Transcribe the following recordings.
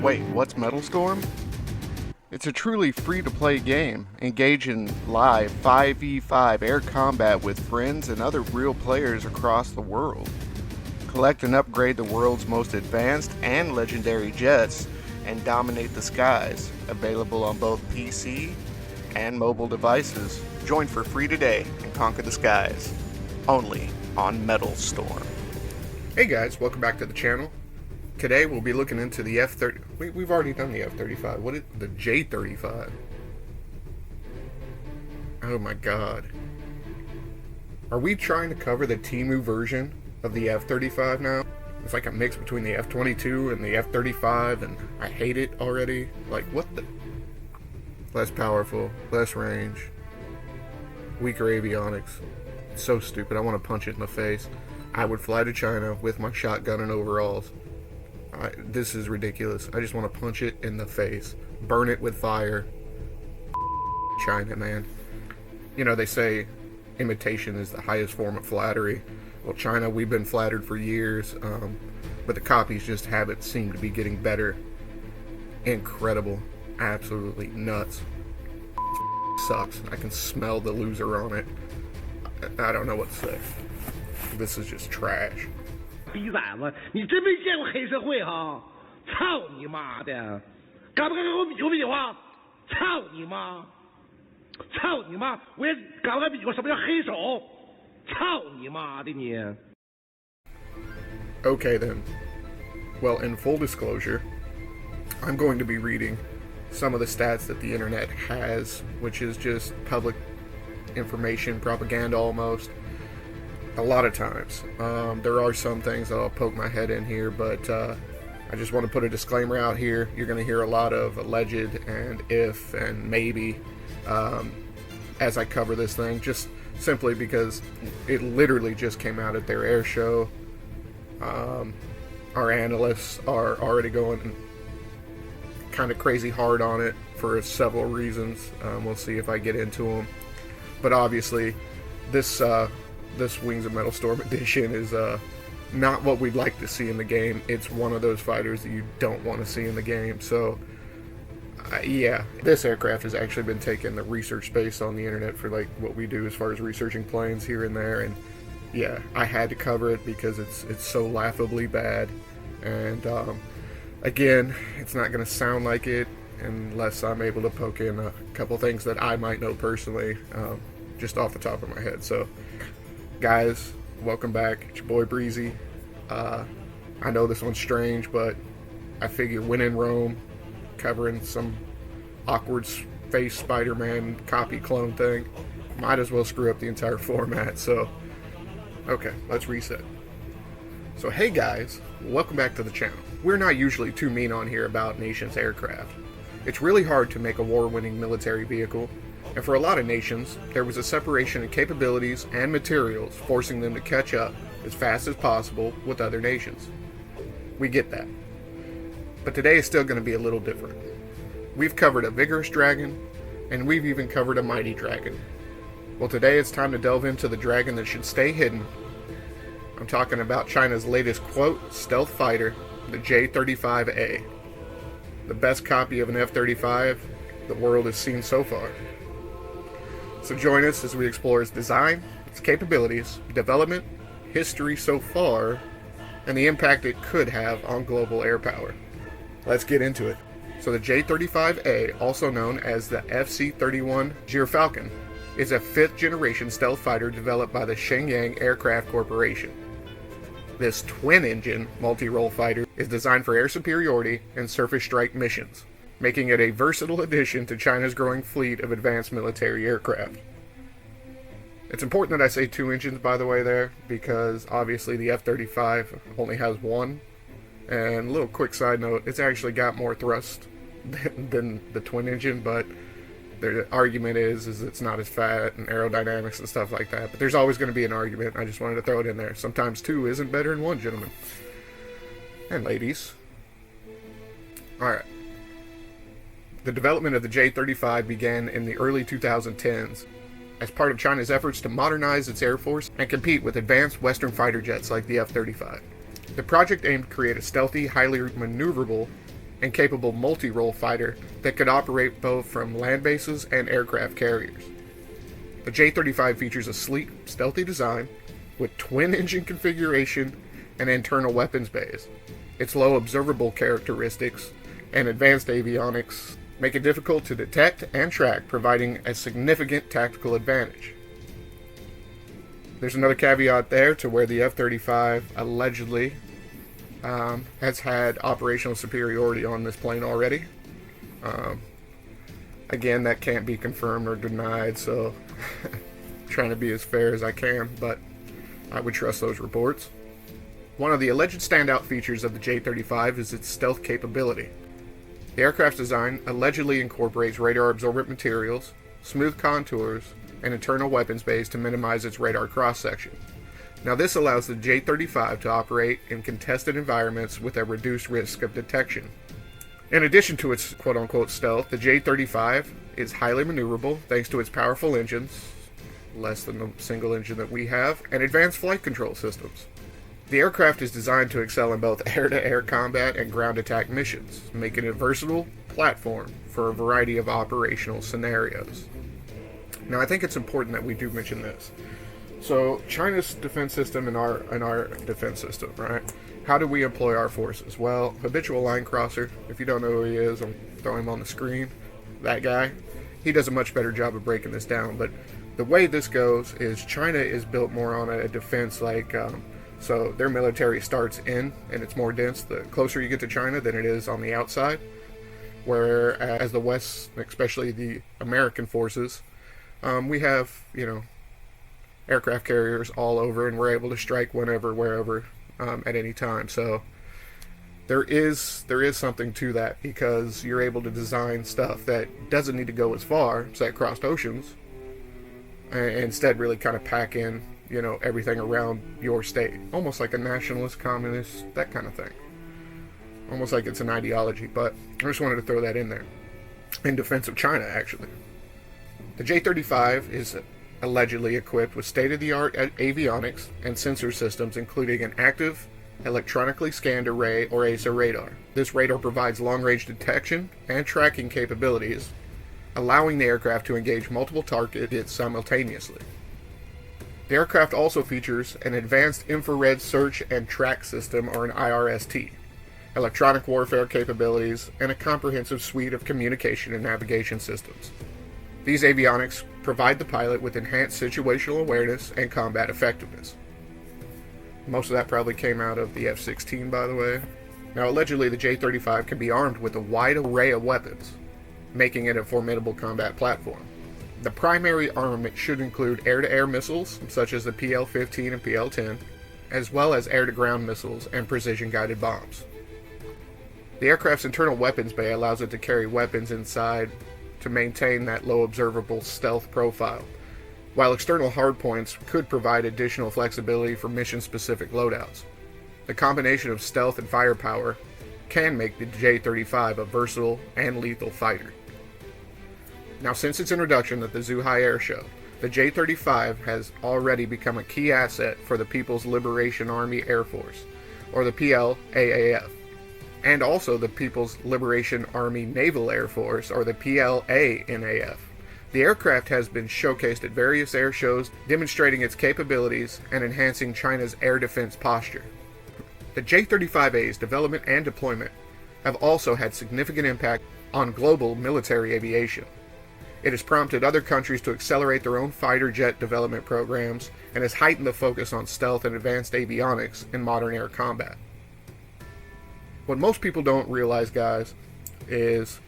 Wait, what's Metalstorm? It's a truly free-to-play game. Engage in live 5v5 air combat with friends and other real players across the world. Collect and upgrade the world's most advanced and legendary jets and dominate the skies. Available on both PC and mobile devices. Join for free today and conquer the skies. Only on Metalstorm. Hey guys, welcome back to the channel. Today we'll be looking into the F-30. We've already done the F-35. What is the J-35? Oh my god. Are we trying to cover the TEMU version of the F-35 now? It's like a mix between the F-22 and the F-35, and I hate it already. Like, what the? Less powerful, less range, weaker avionics. It's so stupid. I want to punch it in the face. I would fly to China with my shotgun and overalls. This is ridiculous. I just want to punch it in the face. Burn it with fire. China, man. You know, they say imitation is the highest form of flattery. Well, China, we've been flattered for years, but the copies just haven't seemed to be getting better. Incredible. Absolutely nuts. Sucks. I can smell the loser on it. I don't know what to say. This is just trash. 逼崽子，你真没见过黑社会哈！操你妈的！敢不敢跟我比划比划？操你妈！操你妈！我也敢不敢比划什么叫黑手？操你妈的你！ Okay then. Well, in full disclosure, I'm going to be reading some of the stats that the internet has, which is just public information, propaganda almost. A lot of times. There are some things that I'll poke my head in here, but I just want to put a disclaimer out here. You're going to hear a lot of alleged and if and maybe as I cover this thing, just simply because it literally just came out at their air show. Our analysts are already going kind of crazy hard on it for several reasons. We'll see if I get into them. But obviously, this Wings of Metalstorm edition is not what we'd like to see in the game. It's one of those fighters that you don't want to see in the game. So, yeah, this aircraft has actually been taking the research space on the internet for like what we do as far as researching planes here and there. And yeah, I had to cover it because it's so laughably bad. And again, it's not going to sound like it unless I'm able to poke in a couple things that I might know personally, just off the top of my head. So, guys, welcome back. It's your boy Breezy. I know this one's strange, but I figure when in Rome, covering some awkward face Spider-Man copy clone thing, might as well screw up the entire format. So, okay, let's reset. So, hey guys, welcome back to the channel. We're not usually too mean on here about nations' aircraft. It's really hard to make a war-winning military vehicle, and for a lot of nations, there was a separation in capabilities and materials, forcing them to catch up as fast as possible with other nations. We get that. But today is still going to be a little different. We've covered a vigorous dragon, and we've even covered a mighty dragon. Well, today it's time to delve into the dragon that should stay hidden. I'm talking about China's latest, quote, stealth fighter, the J-35A. The best copy of an F-35 the world has seen so far. So join us as we explore its design, its capabilities, development, history so far, and the impact it could have on global air power. Let's get into it. So the J-35A, also known as the FC-31 Gyrfalcon, is a 5th generation stealth fighter developed by the Shenyang Aircraft Corporation. This twin-engine multi-role fighter is designed for air superiority and surface strike missions, making it a versatile addition to China's growing fleet of advanced military aircraft. It's important that I say 2 engines, by the way, there, because obviously the F-35 only has 1. And a little quick side note, it's actually got more thrust than the twin engine, but the argument is it's not as fat and aerodynamics and stuff like that. But there's always going to be an argument. I just wanted to throw it in there. Sometimes 2 isn't better than 1, gentlemen. And ladies. Alright. The development of the J-35 began in the early 2010s as part of China's efforts to modernize its air force and compete with advanced Western fighter jets like the F-35. The project aimed to create a stealthy, highly maneuverable, and capable multi-role fighter that could operate both from land bases and aircraft carriers. The J-35 features a sleek, stealthy design with twin-engine configuration and internal weapons bays. Its low observable characteristics and advanced avionics make it difficult to detect and track, providing a significant tactical advantage. There's another caveat there to where the F-35 allegedly has had operational superiority on this plane already. Again, that can't be confirmed or denied, so trying to be as fair as I can, but I would trust those reports. One of the alleged standout features of the J-35 is its stealth capability. The aircraft's design allegedly incorporates radar-absorbent materials, smooth contours, and internal weapons bays to minimize its radar cross-section. Now this allows the J-35 to operate in contested environments with a reduced risk of detection. In addition to its quote-unquote stealth, the J-35 is highly maneuverable thanks to its powerful engines, less than the single engine that we have, and advanced flight control systems. The aircraft is designed to excel in both air-to-air combat and ground attack missions, making it a versatile platform for a variety of operational scenarios. Now, I think it's important that we do mention this. So, China's defense system and our defense system, right? How do we employ our forces? Well, habitual line crosser, if you don't know who he is, I'll throw him on the screen. That guy, he does a much better job of breaking this down. But the way this goes is China is built more on a defense so their military starts in, and it's more dense the closer you get to China than it is on the outside. Whereas the West, especially the American forces, we have, aircraft carriers all over, and we're able to strike whenever, wherever, at any time. So there is something to that, because you're able to design stuff that doesn't need to go as far, say across oceans, and instead really kind of pack in, everything around your state. Almost like a nationalist, communist, that kind of thing. Almost like it's an ideology, but I just wanted to throw that in there. In defense of China, actually. The J-35 is allegedly equipped with state-of-the-art avionics and sensor systems, including an active, electronically scanned array, or ASA radar. This radar provides long-range detection and tracking capabilities, allowing the aircraft to engage multiple targets simultaneously. The aircraft also features an advanced infrared search and track system, or an IRST, electronic warfare capabilities, and a comprehensive suite of communication and navigation systems. These avionics provide the pilot with enhanced situational awareness and combat effectiveness. Most of that probably came out of the F-16, by the way. Now, allegedly, the J-35 can be armed with a wide array of weapons, making it a formidable combat platform. The primary armament should include air-to-air missiles, such as the PL-15 and PL-10, as well as air-to-ground missiles and precision-guided bombs. The aircraft's internal weapons bay allows it to carry weapons inside to maintain that low observable stealth profile, while external hardpoints could provide additional flexibility for mission-specific loadouts. The combination of stealth and firepower can make the J-35 a versatile and lethal fighter. Now, since its introduction at the Zhuhai Air Show, the J-35 has already become a key asset for the People's Liberation Army Air Force, or the PLAAF, and also the People's Liberation Army Naval Air Force, or the PLANAF. The aircraft has been showcased at various air shows, demonstrating its capabilities and enhancing China's air defense posture. The J-35A's development and deployment have also had significant impact on global military aviation. It has prompted other countries to accelerate their own fighter jet development programs and has heightened the focus on stealth and advanced avionics in modern air combat. What most people don't realize, guys, is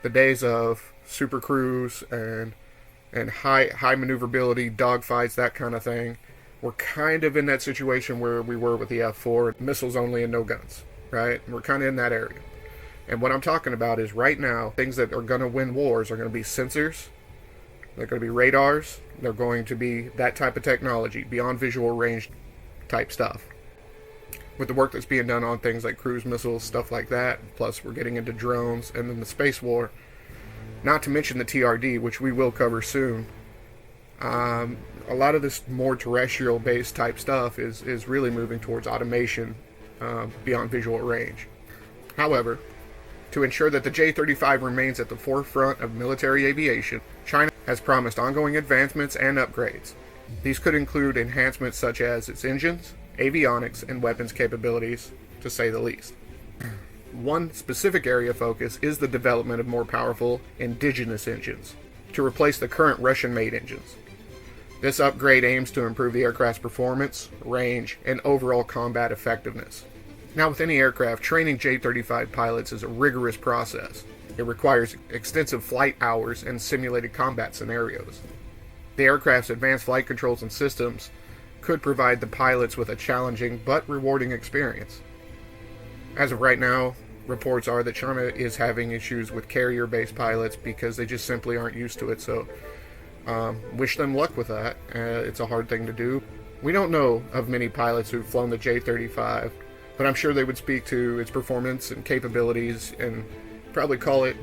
the days of Super Cruise and high maneuverability, dogfights, that kind of thing. We're kind of in that situation where we were with the F-4, missiles only and no guns, right? We're kind of in that area. And what I'm talking about is right now, things that are going to win wars are going to be sensors, they're going to be radars, they're going to be that type of technology, beyond visual range type stuff. With the work that's being done on things like cruise missiles, stuff like that, plus we're getting into drones, and then the space war, not to mention the TRD, which we will cover soon. A lot of this more terrestrial-based type stuff is really moving towards automation beyond visual range. However, To ensure that the J-35 remains at the forefront of military aviation, China has promised ongoing advancements and upgrades. These could include enhancements such as its engines, avionics, and weapons capabilities, to say the least. One specific area of focus is the development of more powerful indigenous engines to replace the current Russian-made engines. This upgrade aims to improve the aircraft's performance, range, and overall combat effectiveness. Now, with any aircraft, training J-35 pilots is a rigorous process. It requires extensive flight hours and simulated combat scenarios. The aircraft's advanced flight controls and systems could provide the pilots with a challenging but rewarding experience. As of right now, reports are that China is having issues with carrier-based pilots because they just simply aren't used to it, so wish them luck with that. It's a hard thing to do. We don't know of many pilots who've flown the J-35, but I'm sure they would speak to its performance and capabilities and probably call it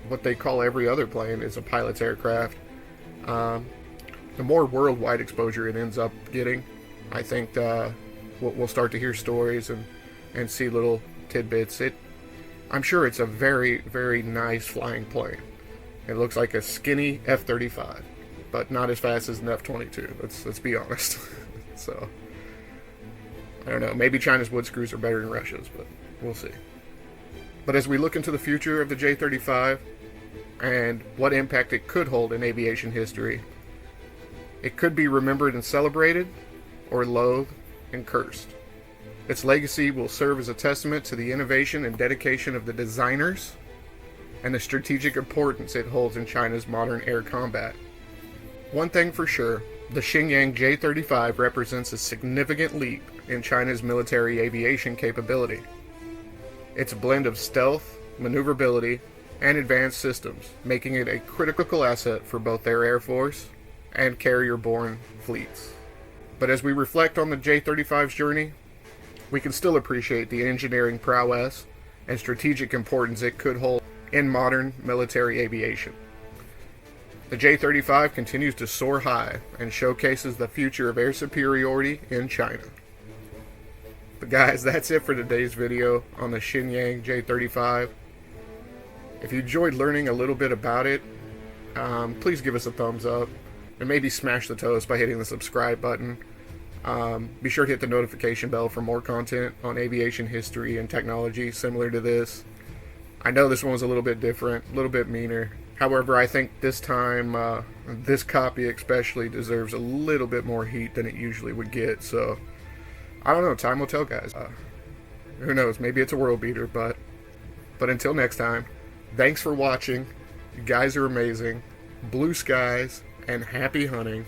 what they call every other plane, is a pilot's aircraft. The more worldwide exposure it ends up getting, I think we'll start to hear stories and see little tidbits. I'm sure it's a very, very nice flying plane. It looks like a skinny F-35, but not as fast as an F-22. Let's be honest. So, I don't know. Maybe China's wood screws are better than Russia's, but we'll see. But as we look into the future of the J-35 and what impact it could hold in aviation history, it could be remembered and celebrated, or loathed and cursed. Its legacy will serve as a testament to the innovation and dedication of the designers and the strategic importance it holds in China's modern air combat. One thing for sure, the Xinjiang J-35 represents a significant leap in China's military aviation capability. It's a blend of stealth, maneuverability, and advanced systems, making it a critical asset for both their Air Force and carrier-borne fleets. But as we reflect on the J-35's journey, we can still appreciate the engineering prowess and strategic importance it could hold in modern military aviation. The J-35 continues to soar high and showcases the future of air superiority in China. But guys, that's it for today's video on the Xinjiang J-35. If you enjoyed learning a little bit about it, please give us a thumbs up and maybe smash the toast by hitting the subscribe button. Be sure to hit the notification bell for more content on aviation history and technology similar to this. I know this one was a little bit different, a little bit meaner. However, I think this time, this copy especially deserves a little bit more heat than it usually would get. So, I don't know. Time will tell, guys. Who knows? Maybe it's a world beater, but until next time, thanks for watching. You guys are amazing. Blue skies and happy hunting.